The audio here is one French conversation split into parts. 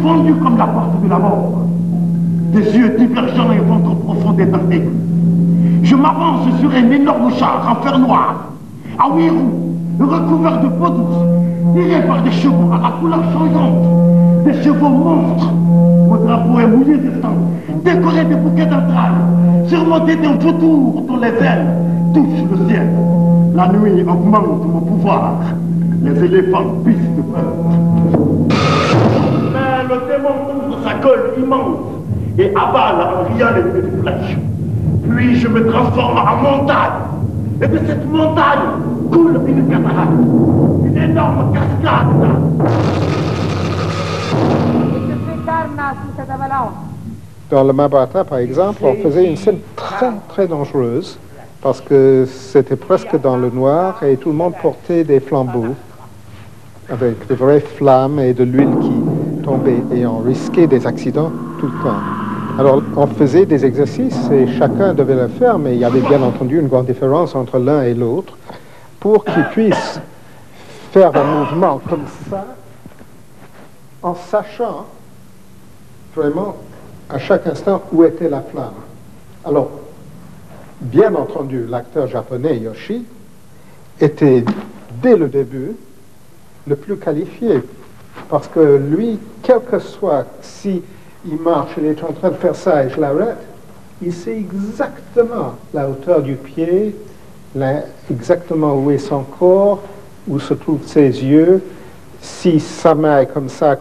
fendu comme la porte de la mort. Des yeux divergents et ventre profond d'éternité. Je m'avance sur un énorme char en fer noir, à 8 roues, recouvert de peau douce, tiré par des chevaux à la couleur changeante, des chevaux monstres. Mon drapeau est mouillé de sang, décoré de bouquets d'entrailles, surmonté d'un vautour dont les ailes touchent le ciel. La nuit augmente mon pouvoir, les éléphants pissent de peur. Mais le démon ouvre sa gueule immense et avale en riant les petites flèches. Puis je me transforme en montagne. Et de cette montagne coule une cataracte, une énorme cascade. Dans le Mahabharata, par exemple, on faisait une scène très, très dangereuse parce que c'était presque dans le noir et tout le monde portait des flambeaux avec de vraies flammes et de l'huile qui tombait et on risquait des accidents tout le temps. Alors, on faisait des exercices et chacun devait le faire, mais il y avait bien entendu une grande différence entre l'un et l'autre pour qu'ils puissent faire un mouvement comme ça en sachant vraiment à chaque instant où était la flamme. Alors, bien entendu, l'acteur japonais Yoshi était dès le début le plus qualifié parce que lui, quel que soit si il marche, il est en train de faire ça et je l'arrête, il sait exactement la hauteur du pied, exactement où est son corps, où se trouvent ses yeux. Si sa main est comme ça,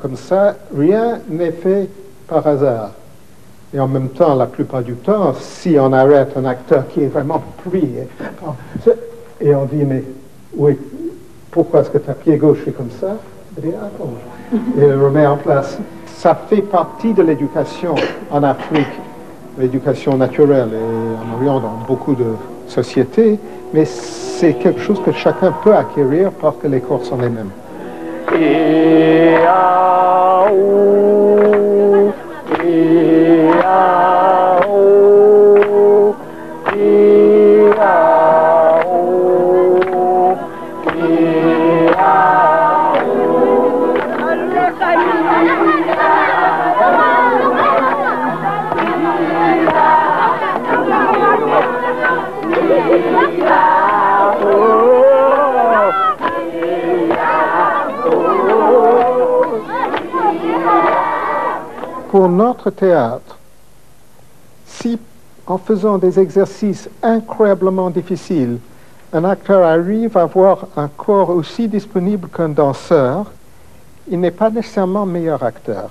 rien n'est fait par hasard. Et en même temps, la plupart du temps, si on arrête un acteur qui est vraiment plié, et on dit, mais oui, pourquoi est-ce que ta pied gauche est comme ça? Et il le remet en place. Ça fait partie de l'éducation en Afrique, l'éducation naturelle et en Orient dans beaucoup de sociétés, mais c'est quelque chose que chacun peut acquérir parce que les corps sont les mêmes. Pour notre théâtre, si en faisant des exercices incroyablement difficiles, un acteur arrive à avoir un corps aussi disponible qu'un danseur, il n'est pas nécessairement meilleur acteur.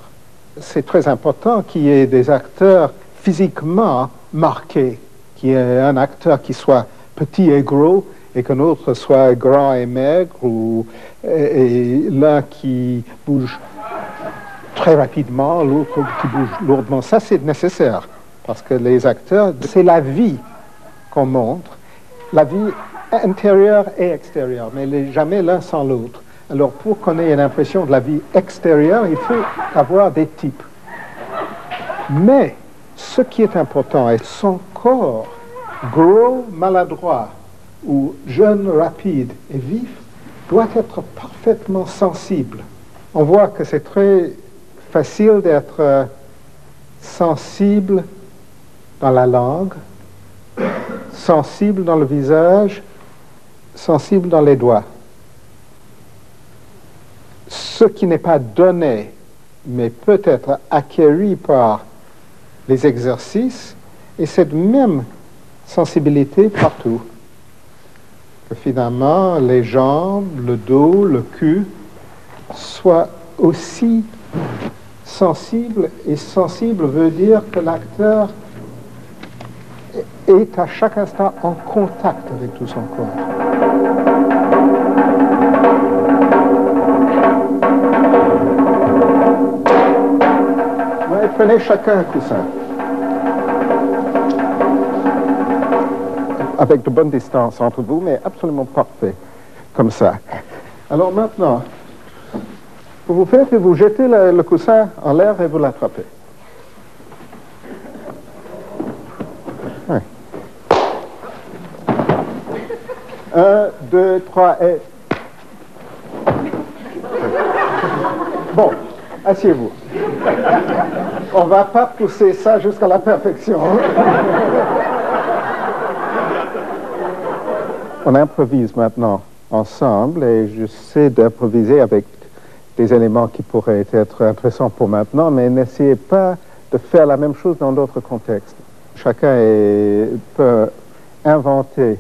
C'est très important qu'il y ait des acteurs physiquement marqués, qu'il y ait un acteur qui soit petit et gros et qu'un autre soit grand et maigre, ou et l'un qui bouge très rapidement, l'autre qui bouge lourdement. Ça, c'est nécessaire, parce que les acteurs, c'est la vie qu'on montre, la vie intérieure et extérieure, mais jamais l'un sans l'autre. Alors, pour qu'on ait une impression de la vie extérieure, il faut avoir des types. Mais, ce qui est important est son corps, gros, maladroit, ou jeune, rapide et vif, doit être parfaitement sensible. On voit que c'est très facile d'être sensible dans la langue, sensible dans le visage, sensible dans les doigts. Ce qui n'est pas donné, mais peut être acquis par les exercices, et cette même sensibilité partout. Que finalement, les jambes, le dos, le cul soient aussi sensibles, et sensible veut dire que l'acteur est à chaque instant en contact avec tout son corps. Ouais, prenez chacun un coussin. Avec de bonnes distances entre vous, mais absolument parfait, comme ça. Alors maintenant, vous faites que vous jetez le coussin en l'air et vous l'attrapez. Ouais. 1, 2, 3 et... Bon, Asseyez-vous. On ne va pas pousser ça jusqu'à la perfection. On improvise maintenant ensemble et j'essaie d'improviser avec des éléments qui pourraient être intéressants pour maintenant, mais n'essayez pas de faire la même chose dans d'autres contextes. Chacun peut inventer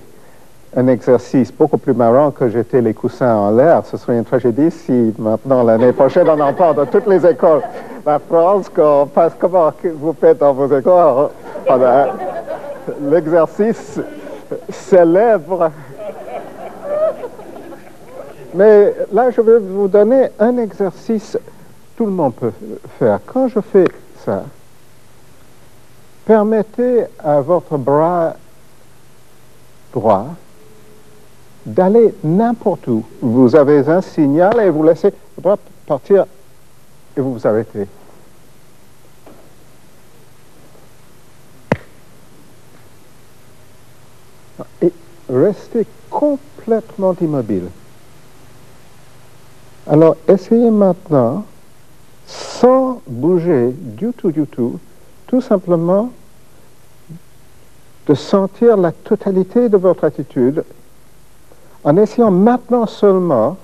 un exercice beaucoup plus marrant que jeter les coussins en l'air. Ce serait une tragédie si maintenant, l'année prochaine, on entend dans toutes les écoles la France qu'on fasse comment vous faites dans vos écoles. L'exercice célèbre. Mais là, je vais vous donner un exercice que tout le monde peut faire. Quand je fais ça, permettez à votre bras droit d'aller n'importe où. Vous avez un signal et vous laissez le bras partir et vous vous arrêtez. Et restez complètement immobile. Alors, essayez maintenant, sans bouger du tout simplement de sentir la totalité de votre attitude, en essayant maintenant seulement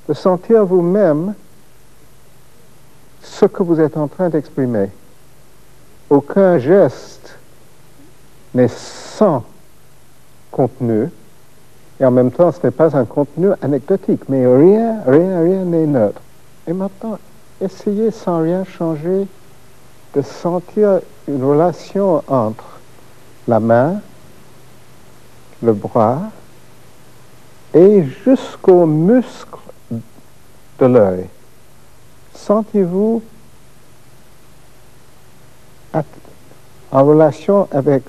de sentir vous-même ce que vous êtes en train d'exprimer. Aucun geste n'est sans contenu, et en même temps, ce n'est pas un contenu anecdotique, mais rien n'est neutre. Et maintenant, essayez sans rien changer de sentir une relation entre la main, le bras, et jusqu'aux muscles de l'œil. Sentez-vous en relation avec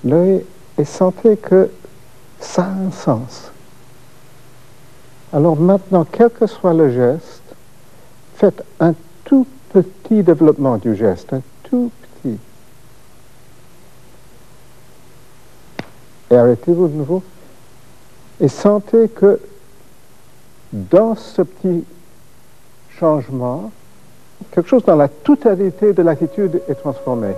l'œil et sentez que ça a un sens. Alors maintenant, quel que soit le geste, faites un tout petit développement du geste, un tout petit. Et arrêtez-vous de nouveau. Et sentez que dans ce petit changement, quelque chose dans la totalité de l'attitude est transformé.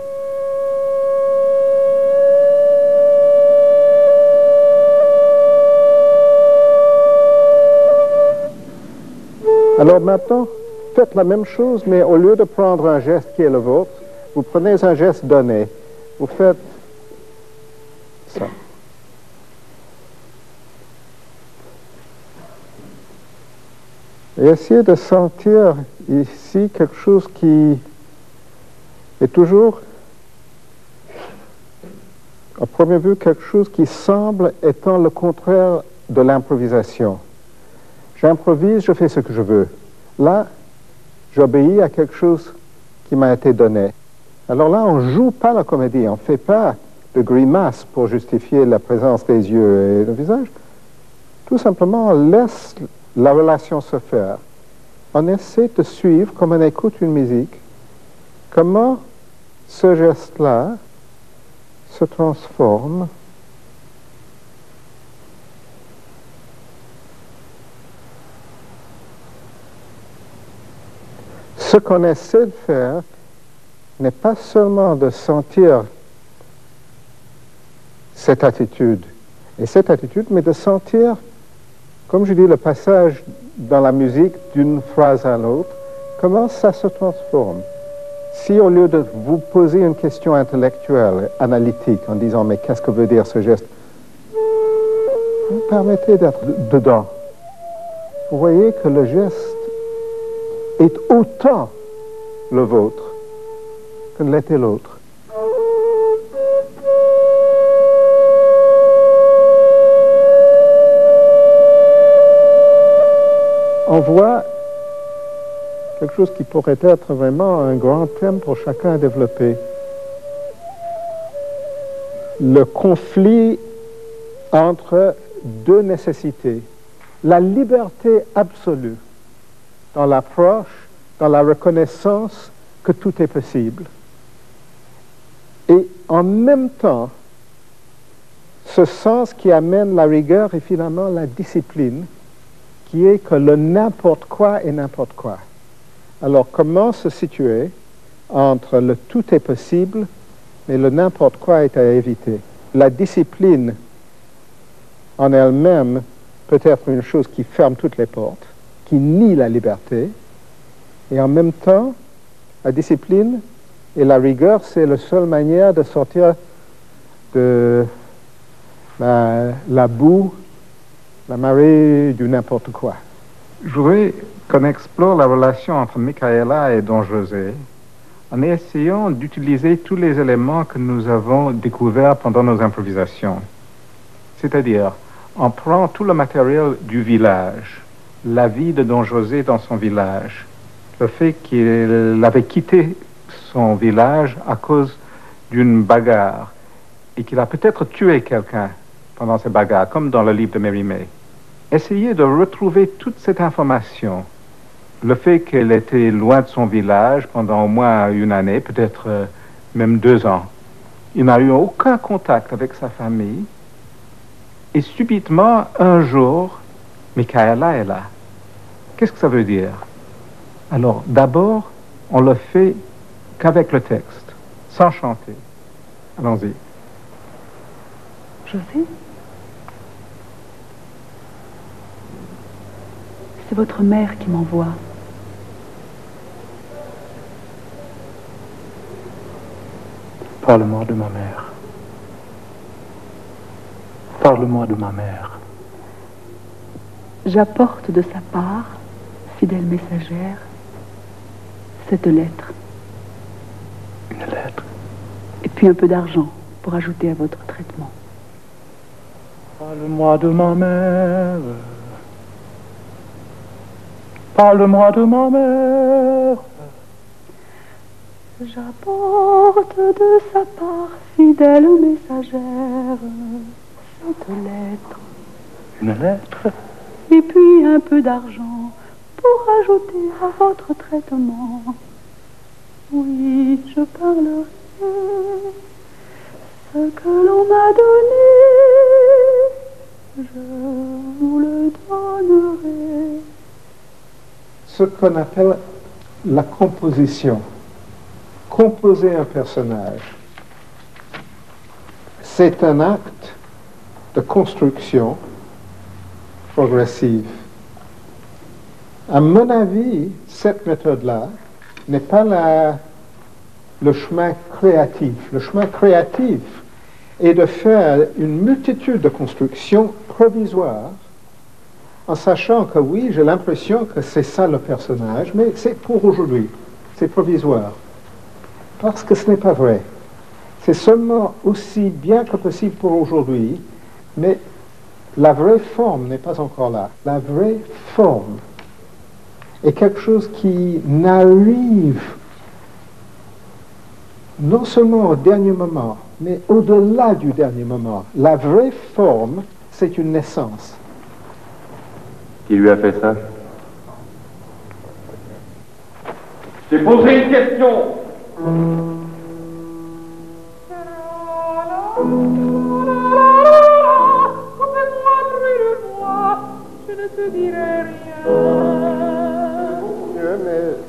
Alors maintenant, faites la même chose, mais au lieu de prendre un geste qui est le vôtre, vous prenez un geste donné. Vous faites ça. Et essayez de sentir ici quelque chose qui est toujours, à première vue, quelque chose qui semble étant le contraire de l'improvisation. J'improvise, je fais ce que je veux. Là, j'obéis à quelque chose qui m'a été donné. Alors là, on ne joue pas la comédie, on ne fait pas de grimace pour justifier la présence des yeux et du visage. Tout simplement, on laisse la relation se faire. On essaie de suivre, comme on écoute une musique, comment ce geste-là se transforme Ce qu'on essaie de faire n'est pas seulement de sentir cette attitude, mais de sentir, comme je dis, le passage dans la musique d'une phrase à l'autre, comment ça se transforme. Si au lieu de vous poser une question intellectuelle, analytique, en disant « mais qu'est-ce que veut dire ce geste ?» vous permettez d'être dedans. Vous voyez que le geste est autant le vôtre que l'était l'autre. On voit quelque chose qui pourrait être vraiment un grand thème pour chacun à développer. Le conflit entre deux nécessités. La liberté absolue dans l'approche, dans la reconnaissance que tout est possible. Et en même temps, ce sens qui amène la rigueur et finalement la discipline, qui est que le n'importe quoi est n'importe quoi. Alors comment se situer entre le tout est possible mais le n'importe quoi est à éviter? La discipline en elle-même peut être une chose qui ferme toutes les portes, qui nie la liberté, et en même temps, la discipline et la rigueur, c'est la seule manière de sortir de la boue, la marée du n'importe quoi. Je voudrais qu'on explore la relation entre Micaëla et Don José en essayant d'utiliser tous les éléments que nous avons découverts pendant nos improvisations. C'est-à-dire, on prend tout le matériel du village, la vie de Don José dans son village, le fait qu'il avait quitté son village à cause d'une bagarre et qu'il a peut-être tué quelqu'un pendant ces bagarres, comme dans le livre de Mérimée. Essayer de retrouver toute cette information, le fait qu'elle était loin de son village pendant au moins une année, peut-être même 2 ans. Il n'a eu aucun contact avec sa famille. Et subitement, un jour, Micaëla est là. Qu'est-ce que ça veut dire? Alors, d'abord, on le fait qu'avec le texte, sans chanter. Allons-y. José? C'est votre mère qui m'envoie. Parle-moi de ma mère. Parle-moi de ma mère. J'apporte de sa part, fidèle messagère, cette lettre. Une lettre. Et puis un peu d'argent pour ajouter à votre traitement. Parle-moi de ma mère. Parle-moi de ma mère. J'apporte de sa part, fidèle messagère, cette lettre. Une lettre. Et puis un peu d'argent pour ajouter à votre traitement. Oui, je parlerai ce que l'on m'a donné, je vous le donnerai. Ce qu'on appelle la composition. Composer un personnage, c'est un acte de construction progressive. À mon avis, cette méthode-là n'est pas le chemin créatif. Le chemin créatif est de faire une multitude de constructions provisoires en sachant que oui, j'ai l'impression que c'est ça le personnage, mais c'est pour aujourd'hui, c'est provisoire. Parce que ce n'est pas vrai. C'est seulement aussi bien que possible pour aujourd'hui, mais la vraie forme n'est pas encore là. La vraie forme est quelque chose qui n'arrive non seulement au dernier moment, mais au-delà du dernier moment. La vraie forme, c'est une naissance. Qui lui a fait ça? J'ai posé une question.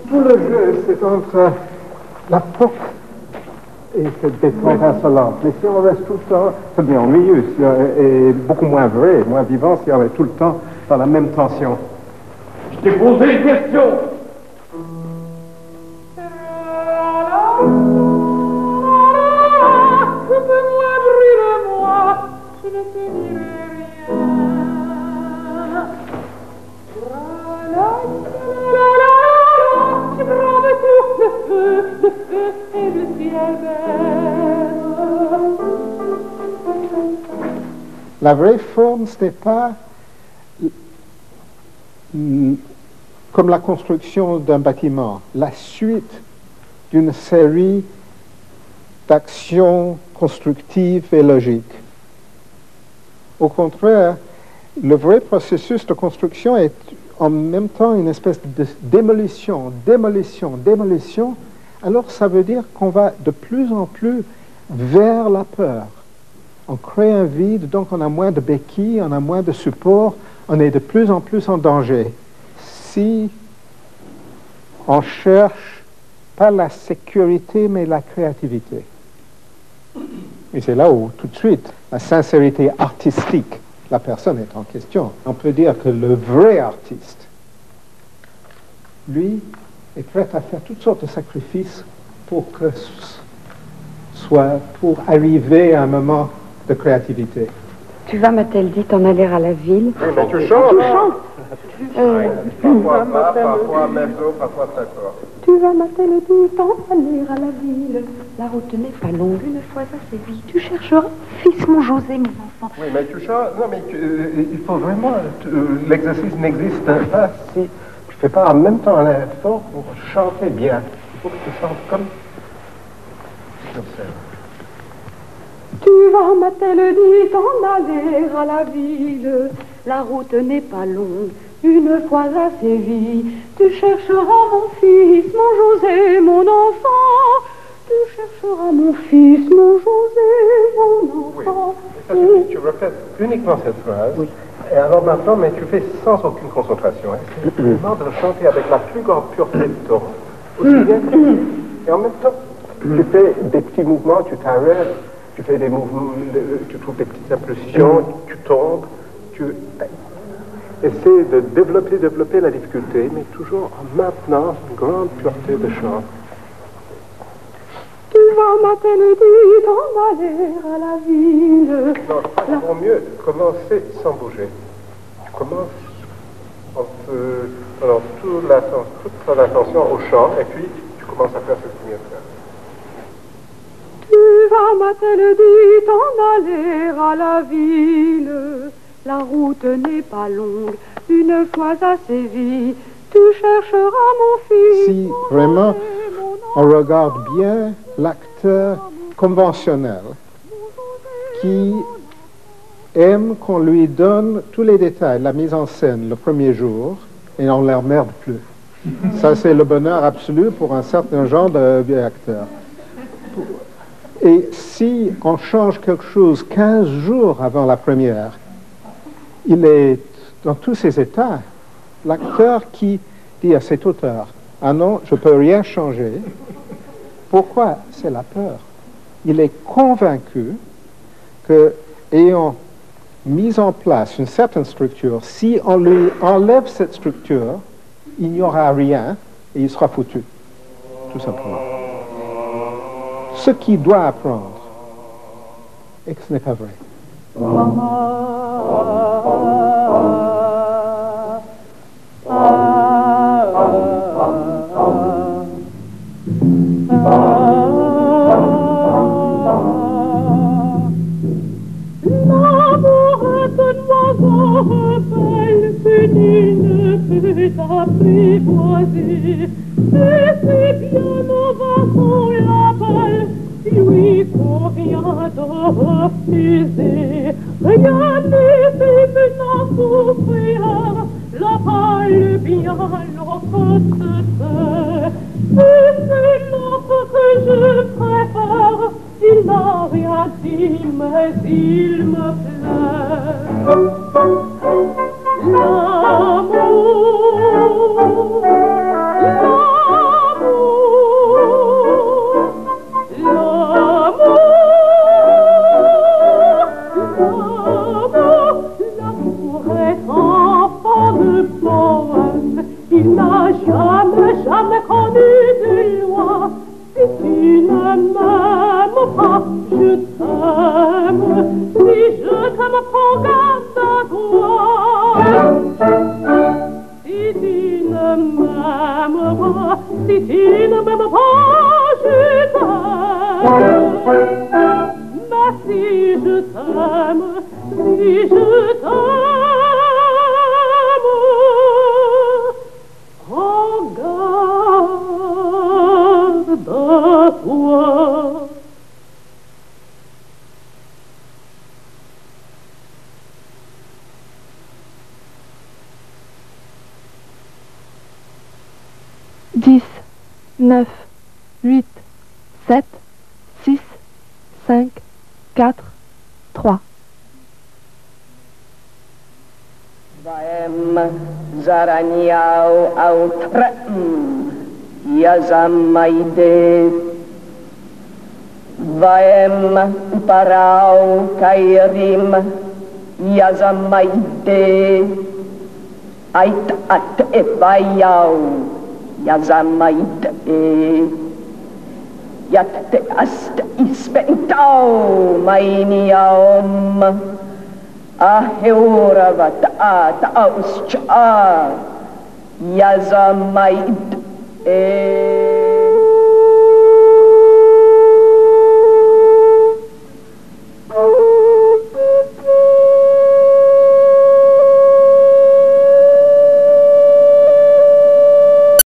Tout le jeu, c'est entre la porte et cette détente insolente. Mais si on reste tout le temps, c'est bien ennuyeux et beaucoup moins vrai, moins vivant si on est tout le temps dans la même tension. Je t'ai posé une question. La vraie forme, ce n'est pas comme la construction d'un bâtiment, la suite d'une série d'actions constructives et logiques. Au contraire, le vrai processus de construction est en même temps une espèce de démolition, alors ça veut dire qu'on va de plus en plus vers la peur. On crée un vide, donc on a moins de béquilles, on a moins de support, on est de plus en plus en danger. Si on cherche pas la sécurité, mais la créativité. Et c'est là où, tout de suite, la sincérité artistique, la personne est en question. On peut dire que le vrai artiste, lui, est prêt à faire toutes sortes de sacrifices pour arriver à un moment de créativité. Tu vas, m'a-t-elle dit, t'en aller à la ville? Oui, mais tu chantes. Tu chantes. Parfois pas, parfois mezzo, parfois très fort. Tu vas, m'a-t-elle dit, t'en aller à la ville. La route n'est pas longue, une fois assez vite. Tu chercheras, fils mon José, mon enfant. Oui, mais tu chantes. Non, mais il faut vraiment. L'exercice n'existe pas si tu fais pas en même temps un effort pour chanter bien. Il faut que tu chantes comme sur scène. Tu vas, m'a-t-elle dit, t'en aller à la ville. La route n'est pas longue, une fois assez vite. Tu chercheras mon fils, mon José, mon enfant. Tu chercheras mon fils, mon José, mon enfant. Oui, ça suffit, tu répètes uniquement cette phrase. Oui. Et alors maintenant, mais tu fais sans aucune concentration. Hein. C'est le moment de chanter avec la plus grande pureté de ton. Aussi bien que tu peux. Et en même temps, tu fais des petits mouvements, tu t'arrêtes, tu fais des mouvements, tu trouves des petites impulsions, tu tombes, tu essaies de développer la difficulté, mais toujours en maintenant une grande pureté de chant. Tu vas, m'a-t-elle dit, t'en aller à la ville. Non, il vaut mieux commencer sans bouger. Tu commences en prenant toute ton attention au chant, et puis tu commences à faire ce que tu viens de faire. Tu vas, m'a-t-elle dit, t'en aller à la ville. La route n'est pas longue, une fois assez vite. Tu chercheras mon fils. Si vraiment on regarde bien l'acteur conventionnel qui aime qu'on lui donne tous les détails, la mise en scène le premier jour, et on ne l'emmerde plus. Ça, c'est le bonheur absolu pour un certain genre de vieux acteur. Et si on change quelque chose 15 jours avant la première, il est dans tous ses états. L'acteur qui dit à cet auteur, « Ah non, je ne peux rien changer », pourquoi? C'est la peur. Il est convaincu que, ayant mis en place une certaine structure, si on lui enlève cette structure, il n'y aura rien et il sera foutu, tout simplement. Ce qu'il doit apprendre, et que ce n'est pas vrai. Apprivoiser, et c'est bien nous vassons la balle, lui faut rien de refuser, rien n'est maintenant souffrir, la balle bien l'autre se fait, et c'est l'autre que je préfère, il n'a rien dit mais il me plaît. L'amour, l'amour est enfant de poème. Il n'a jamais connu de loi. Si tu ne m'aimes pas, je t'aime. Si je t'aime, prends garde à toi. Si tu ne m'aimes pas, si tu ne m'aimes pas, je t'aime. Mais si je t'aime, si je t'aime, prends garde à toi. Dix, 9, 8, 7, 6, 5, 4, 3. Vaem zaraniau autrem, Yazamaide Vaem Parau Kairim Yazamaide Ait at Evayau Yazamaide Yat te ast ispentau Mainiaom Aheura Vata Auscha Yazamaide